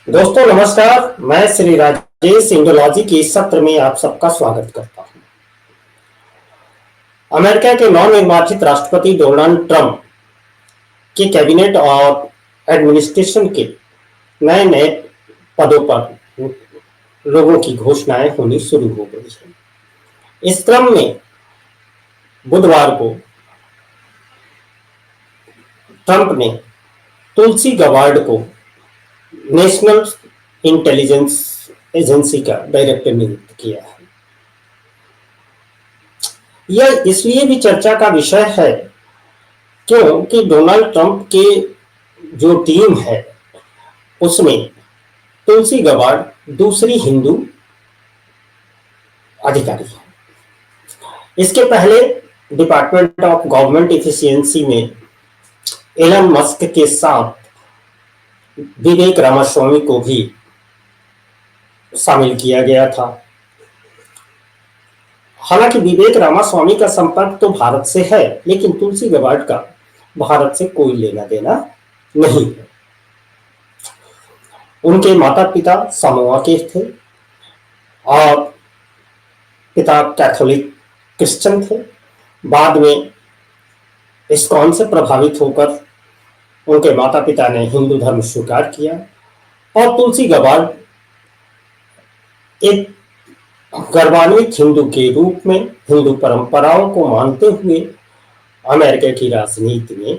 दोस्तों नमस्कार। मैं श्री राजेश इंडोलॉजी के इस सत्र में आप सबका स्वागत करता हूं। अमेरिका के नवनिर्वाचित राष्ट्रपति डोनाल्ड ट्रंप के कैबिनेट और एडमिनिस्ट्रेशन के नए नए पदों पर लोगों की घोषणाएं होनी शुरू हो गई है। इस क्रम में बुधवार को ट्रंप ने तुलसी गबार्ड को नेशनल इंटेलिजेंस एजेंसी का डायरेक्टर नियुक्त किया है। यह इसलिए भी चर्चा का विषय है क्योंकि डोनाल्ड ट्रंप के जो टीम है उसमें तुलसी गबार्ड दूसरी हिंदू अधिकारी है। इसके पहले डिपार्टमेंट ऑफ गवर्नमेंट एफिशिएंसी में एलन मस्क के साथ विवेक रामास्वामी को भी शामिल किया गया था। हालांकि विवेक रामास्वामी का संपर्क तो भारत से है, लेकिन तुलसी गबार्ड का भारत से कोई लेना देना नहीं है। उनके माता पिता समोआ के थे और पिता कैथोलिक क्रिश्चियन थे। बाद में इस्कॉन से प्रभावित होकर उनके माता पिता ने हिंदू धर्म स्वीकार किया और तुलसी गबार्ड एक गर्वान्वित हिंदू के रूप में हिंदू परंपराओं को मानते हुए अमेरिका की राजनीति में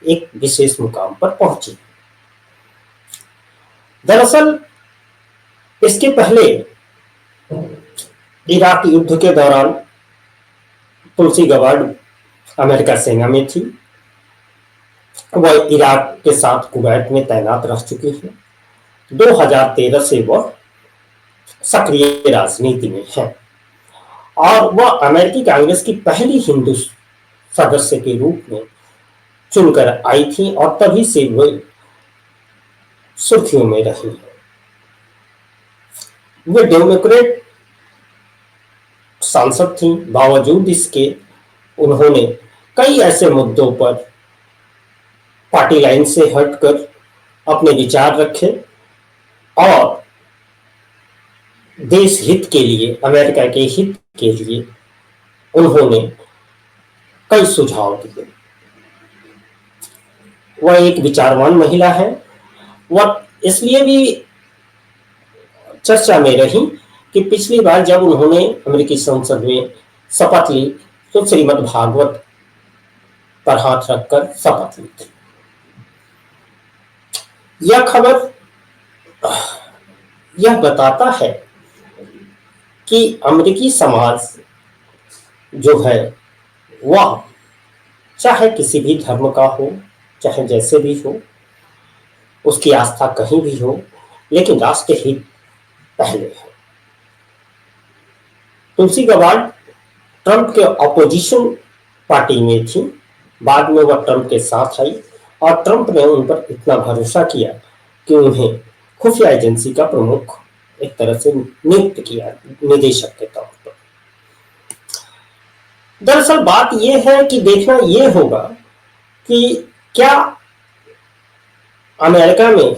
एक विशेष मुकाम पर पहुंची। दरअसल इसके पहले इराक युद्ध के दौरान तुलसी गबार्ड अमेरिका सेना में थी। वह इराक के साथ कुवैत में तैनात रह चुकी है। 2013 से वह सक्रिय राजनीति में है और वह अमेरिकी कांग्रेस की पहली हिंदू सदस्य के रूप में चुनकर आई थी और तभी से वह सुर्खियों में रही है। वे डेमोक्रेट सांसद थी। बावजूद इसके उन्होंने कई ऐसे मुद्दों पर पार्टी लाइन से हटकर अपने विचार रखे और देश हित के लिए, अमेरिका के हित के लिए उन्होंने कई सुझाव दिए। वह एक विचारवान महिला है। वह इसलिए भी चर्चा में रही कि पिछली बार जब उन्होंने अमेरिकी संसद में शपथ ली तो श्रीमद् भागवत पर हाथ रखकर शपथ ली थी। यह खबर यह बताता है कि अमेरिकी समाज जो है वह चाहे किसी भी धर्म का हो, चाहे जैसे भी हो, उसकी आस्था कहीं भी हो, लेकिन राष्ट्र हित पहले है। तुलसी गबार्ड ट्रंप के ऑपोजिशन पार्टी में थी। बाद में वह ट्रंप के साथ आई और ट्रंप ने उन पर इतना भरोसा किया कि उन्हें खुफिया एजेंसी का प्रमुख एक तरह से नियुक्त किया, निदेशक के तौर पर। दरअसल बात यह है कि देखना यह होगा कि क्या अमेरिका में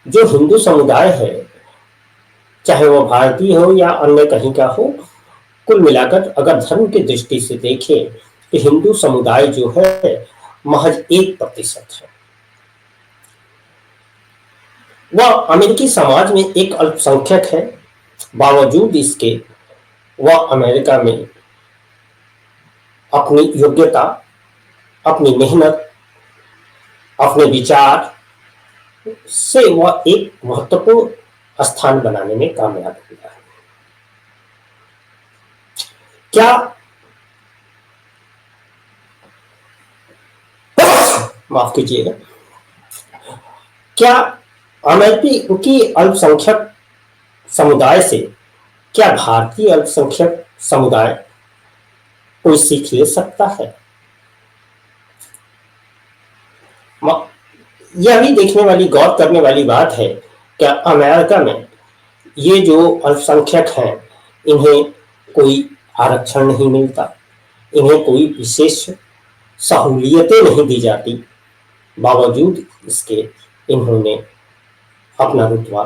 जो हिंदू समुदाय है, चाहे वह भारतीय हो या अन्य कहीं का हो, कुल मिलाकर अगर धर्म की दृष्टि से देखें कि हिंदू समुदाय जो है महज 1% है। वह अमेरिकी समाज में एक अल्पसंख्यक है। बावजूद इसके वह अमेरिका में अपनी योग्यता, अपनी मेहनत, अपने विचार से वह एक महत्वपूर्ण स्थान बनाने में कामयाब हुआ है। क्या माफ कीजिएगा, क्या अमेरिकी की अल्पसंख्यक समुदाय से क्या भारतीय अल्पसंख्यक समुदाय कोई सीख ले सकता है? यह भी देखने वाली, गौर करने वाली बात है कि अमेरिका में ये जो अल्पसंख्यक हैं इन्हें कोई आरक्षण नहीं मिलता, इन्हें कोई विशेष सहूलियतें नहीं दी जाती। बावजूद इसके इन्होंने अपना रुतबा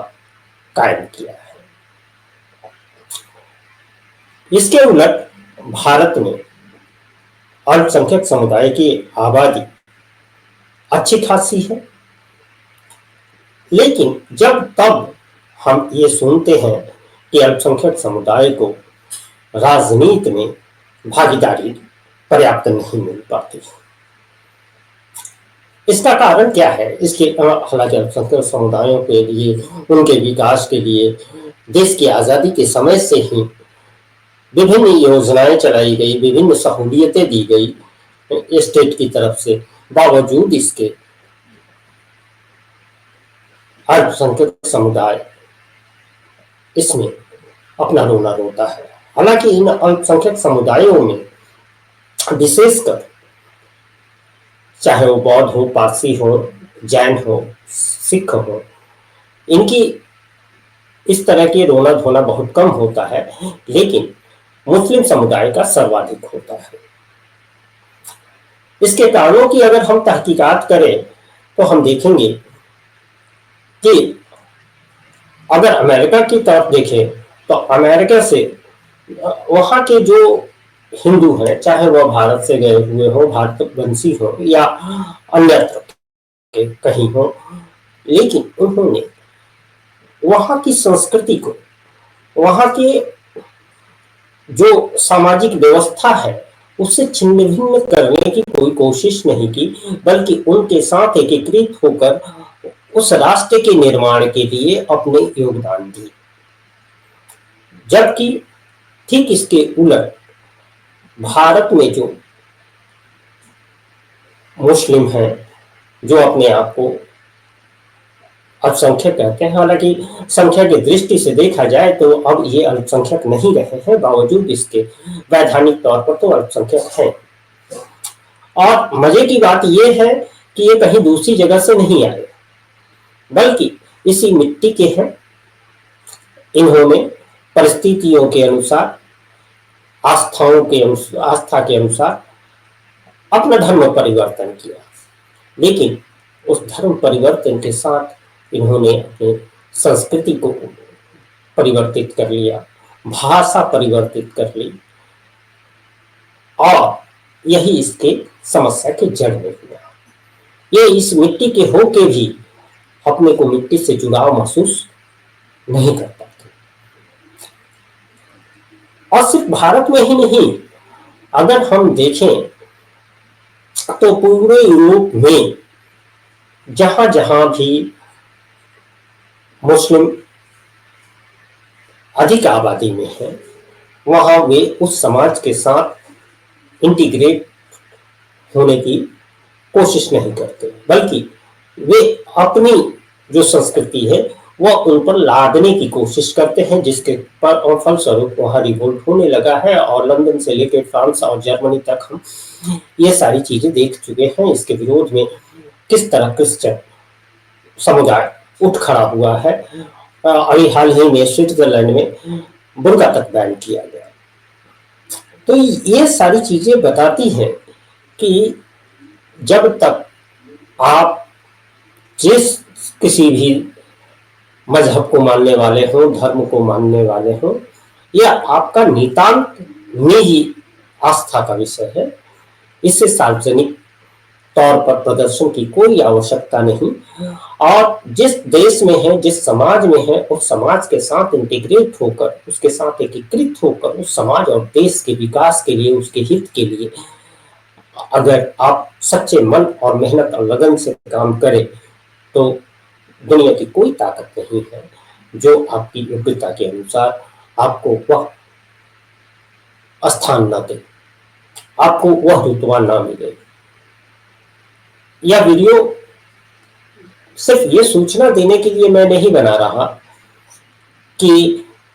कायम किया है। इसके उलट भारत में अल्पसंख्यक समुदाय की आबादी अच्छी खासी है, लेकिन जब तब हम ये सुनते हैं कि अल्पसंख्यक समुदाय को राजनीति में भागीदारी पर्याप्त नहीं मिल पाती। इसका कारण क्या है? इसके हालांकि अल्पसंख्यक समुदायों के लिए, उनके विकास के लिए देश की आज़ादी के समय से ही विभिन्न योजनाएं चलाई गई, विभिन्न सहूलियतें दी गई स्टेट की तरफ से। बावजूद इसके अल्पसंख्यक समुदाय इसमें अपना रोना रोता है। हालांकि इन अल्पसंख्यक समुदायों में विशेषकर चाहे वो बौद्ध हो, पारसी हो, जैन हो, सिख हो, इनकी इस तरह की रोना धोना बहुत कम होता है, लेकिन मुस्लिम समुदाय का सर्वाधिक होता है। इसके कारणों की अगर हम तहकीकात करें तो हम देखेंगे कि अगर अमेरिका की तरफ देखें तो अमेरिका से वहाँ के जो हिंदू हैं, चाहे वह भारत से गए हुए हो, भारतवंशी हो या अन्यत्र के कहीं हो, लेकिन उन्होंने वहाँ की संस्कृति को, वहाँ के जो सामाजिक व्यवस्था है उससे छिन्न भिन्न करने की कोई कोशिश नहीं की, बल्कि उनके साथ एकीकृत होकर उस राष्ट्र के निर्माण के लिए अपने योगदान दिए। जबकि ठीक इसके उलट भारत में जो मुस्लिम हैं, जो अपने आप को अल्पसंख्यक कहते हैं, हालांकि संख्या की दृष्टि से देखा जाए तो अब ये अल्पसंख्यक नहीं रहे हैं, बावजूद इसके वैधानिक तौर पर तो अल्पसंख्यक हैं। और मजे की बात यह है कि ये कहीं दूसरी जगह से नहीं आए, बल्कि इसी मिट्टी के हैं। इन्होंने परिस्थितियों के अनुसार, आस्था के अनुसार अपना धर्म परिवर्तन किया, लेकिन उस धर्म परिवर्तन के साथ इन्होंने अपनी संस्कृति को परिवर्तित कर लिया, भाषा परिवर्तित कर ली, और यही इसके समस्या के जड़ में हुआ। ये इस मिट्टी के होके भी अपने को मिट्टी से जुड़ाव महसूस नहीं कर पाते। और सिर्फ भारत में ही नहीं, अगर हम देखें तो पूरे यूरोप में जहां जहां भी मुस्लिम अधिक आबादी में है, वहां वे उस समाज के साथ इंटीग्रेट होने की कोशिश नहीं करते, बल्कि वे अपनी जो संस्कृति है वह उन पर लादने की कोशिश करते हैं, जिसके पर फलस्वरूप वहाँ रिवोल्ट होने लगा है। और लंदन से लेकर फ्रांस और जर्मनी तक हम ये सारी चीजें देख चुके हैं। इसके विरोध में किस तरह क्रिश्चियन समुदाय उठ खड़ा हुआ है। अभी हाल ही में स्विट्जरलैंड में बुर्का तक बैन किया गया। तो ये सारी चीजें बताती हैं कि जब तक आप जिस किसी भी मजहब को मानने वाले हो, धर्म को मानने वाले हो, या आपका नितांत निजी आस्था का विषय है, इससे सार्वजनिक तौर पर प्रदर्शन की कोई आवश्यकता नहीं। और जिस देश में है, जिस समाज में है, उस समाज के साथ इंटीग्रेट होकर, उसके साथ एकीकृत होकर उस समाज और देश के विकास के लिए, उसके हित के लिए अगर आप सच्चे मन और मेहनत और लगन से काम करें तो दुनिया की कोई ताकत नहीं है जो आपकी योग्यता के अनुसार आपको वह स्थान न दे, आपको वह रुतबा न मिले। यह वीडियो सिर्फ ये सूचना देने के लिए मैं नहीं बना रहा कि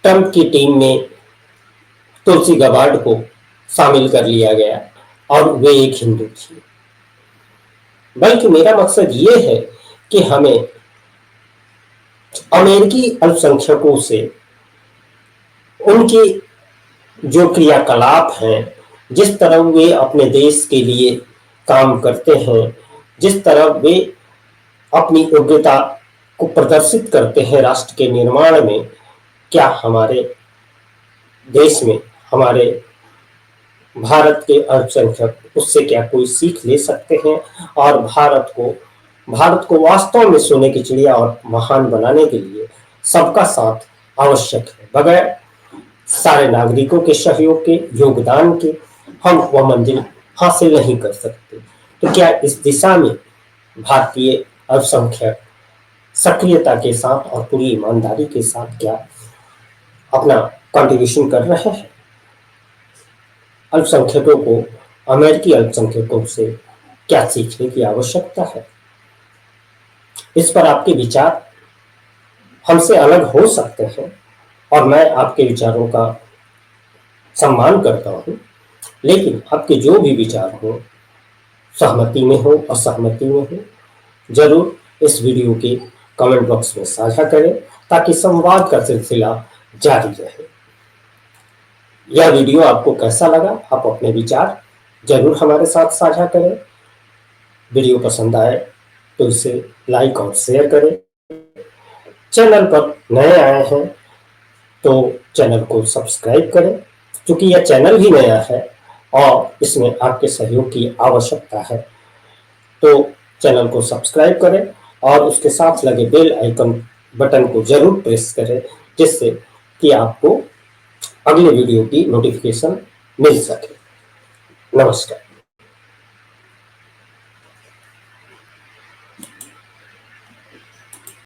ट्रंप की टीम में तुलसी गबार्ड को शामिल कर लिया गया और वे एक हिंदू थी, बल्कि मेरा मकसद ये है कि हमें अमेरिकी अल्पसंख्यकों से उनके जो क्रियाकलाप हैं, जिस तरह वे अपने देश के लिए काम करते हैं, जिस तरह वे अपनी योग्यता को प्रदर्शित करते हैं राष्ट्र के निर्माण में। क्या हमारे देश में हमारे भारत के अल्पसंख्यक उससे क्या कोई सीख ले सकते हैं और भारत को वास्तव में सोने की चिड़िया और महान बनाने के लिए सबका साथ आवश्यक है। बगैर सारे नागरिकों के सहयोग के, योगदान के, हम वह मंजिल हासिल नहीं कर सकते। तो क्या इस दिशा में भारतीय अल्पसंख्यक सक्रियता के साथ और पूरी ईमानदारी के साथ क्या अपना कंट्रीब्यूशन कर रहे हैं? अल्पसंख्यकों को अमेरिकी अल्पसंख्यकों से क्या सीखने की आवश्यकता है? इस पर आपके विचार हमसे अलग हो सकते हैं और मैं आपके विचारों का सम्मान करता हूं, लेकिन आपके जो भी विचार हो, सहमति में हो, असहमति में हो, जरूर इस वीडियो के कमेंट बॉक्स में साझा करें ताकि संवाद का सिलसिला जारी रहे। यह वीडियो आपको कैसा लगा, आप अपने विचार जरूर हमारे साथ साझा करें। वीडियो पसंद आए तो इसे लाइक और शेयर करें। चैनल पर नए आए हैं तो चैनल को सब्सक्राइब करें, क्योंकि यह चैनल भी नया है और इसमें आपके सहयोग की आवश्यकता है। तो चैनल को सब्सक्राइब करें और उसके साथ लगे बेल आइकन बटन को जरूर प्रेस करें, जिससे कि आपको अगले वीडियो की नोटिफिकेशन मिल सके। नमस्कार।